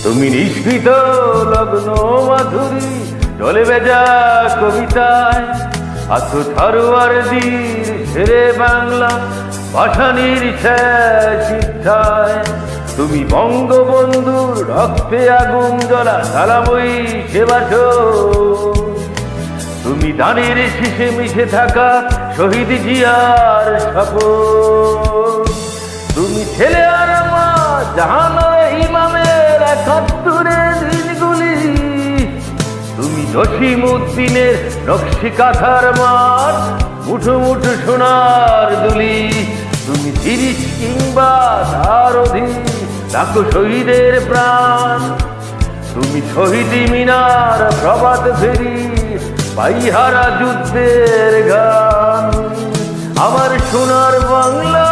তুমি নিষ্কৃত লগ্ন মাধুরী জলে ভেজা কবিতায় আছো থারুয়ার দীর ছেড়ে বাংলা ভাষানির শিক্ষায়। তুমি বঙ্গবন্ধুর রক্তে আগুন জ্বলা জ্বালাবই সেবাস। তুমি দানের শীষে মিশে থাকা শহীদ জিয়ার শপথ। তুমি ছেলে আর মা জাহানারা ইমামের ৭১ দিনগুলি। তুমি জসিমউদ্দিনের নকশি কাঁথার মাঠ মুঠো মুঠো সোনার দুলি। তুমি ৩০ কিংবা তার অধিক লাখো শহীদের প্রাণ। তুমি শহীদ মিনার প্রভাত ফেরি পাইহারা যুদ্ধের গান। আমার সোনার বাংলা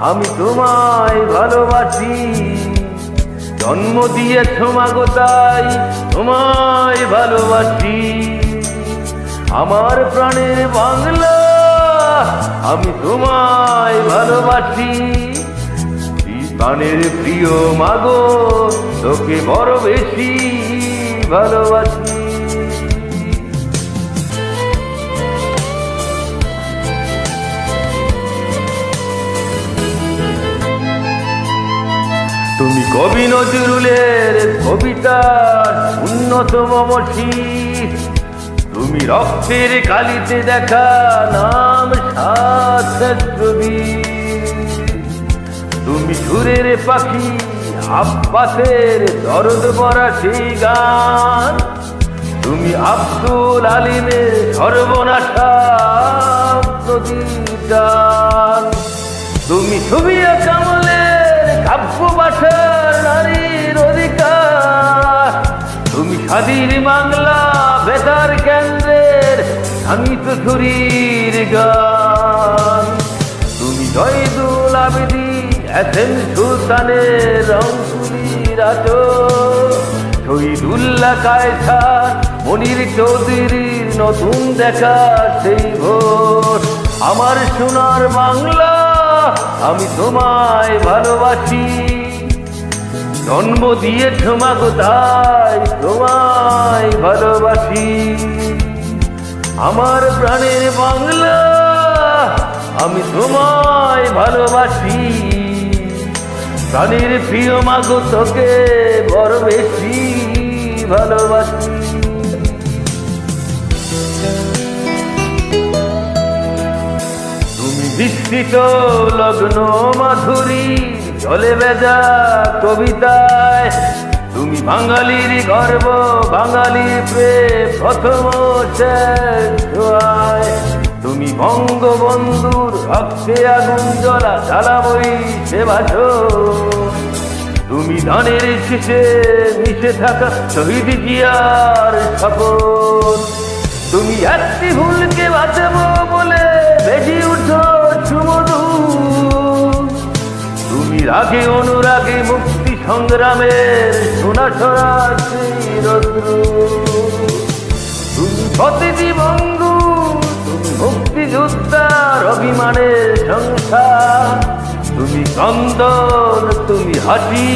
আমি তোমায় ভালোবাসি। জন্ম দিয়েছ মাগো তাই তোমায় ভালোবাসি। আমার প্রাণের বাংলা আমি তোমায় ভালোবাসি। প্রাণের প্রিয় মাগো তোকে বড় বেশি ভালোবাসি। তুমি কবি নজরুলের কবিতার উন্নতম শীষ। তুমি রক্তের কালিতে দেখা নাম শাস্ত্রী। তুমি সুরের পাখি আব্বাসের দরদ ভরা সেই গান। তুমি আব্দুল আলিমের সর্বনাশা প্রতিদান। তুমি সুবিয়া কামালের কাব্য ভাষার নারীর অধিকার। তুমি স্বাধীন বাংলা বেতার কেন্দ্রের শান্ত সুরীর গান। তুমি জয়দুল আবেদীন এসএম সুলতানের রংতুলির আচর। শহীদুল্লাহ কায়সার মনির চৌধুরীর নতুন দেখা সেই ভোর। আমার সোনার বাংলা আমি তোমায় ভালোবাসি। জন্ম দিয়েছ মাগো তাই তোমায় ভালোবাসি। আমার প্রাণের বাংলা আমি তোমায় ভালোবাসি। প্রাণের প্রিয় মাগো তোকে বড় বেশি ভালোবাসি। তুমি বিস্তৃত লগ্ন মাধুরী জলে ভেজা কবিতায়। তুমি বাঙালির গর্ব বাঙালির প্রেম প্রথম ছোঁয়ায়। তুমি বঙ্গবন্ধুর রক্তে আগুন জ্বলা জ্বালাবই সেবাস। তুমি ধানের শীষে মিশে থাকা শহীদ জিয়ার শপথ। তুমি একটি ভুলকে বাঁচাবো বলে বেজে উঠো সুমধুর। তুমি রাগে অনুরাগে মুক্তি সংগ্রামের সোনা ছড়া রৌদ্র। তুমি প্রতিটি বন্ধু তুমি মুক্তিযোদ্ধার অভিমানের সংসার। তুমি ক্রন্দন তুমি হাসি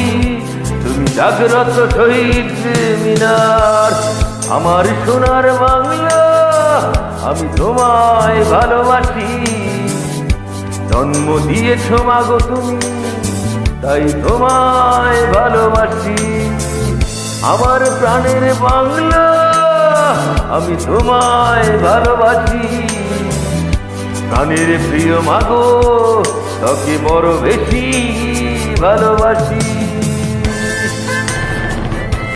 তুমি জাগ্রত শহীদ মিনার। আমার সোনার বাংলা আমি তোমায় ভালোবাসি। জন্ম দিয়েছ মাগো তুমি তাই তোমায় ভালোবাসি। আমার প্রাণের বাংলা আমি তোমায় ভালোবাসি। প্রাণের প্রিয় মাগো তোকে বড় বেশি ভালোবাসি।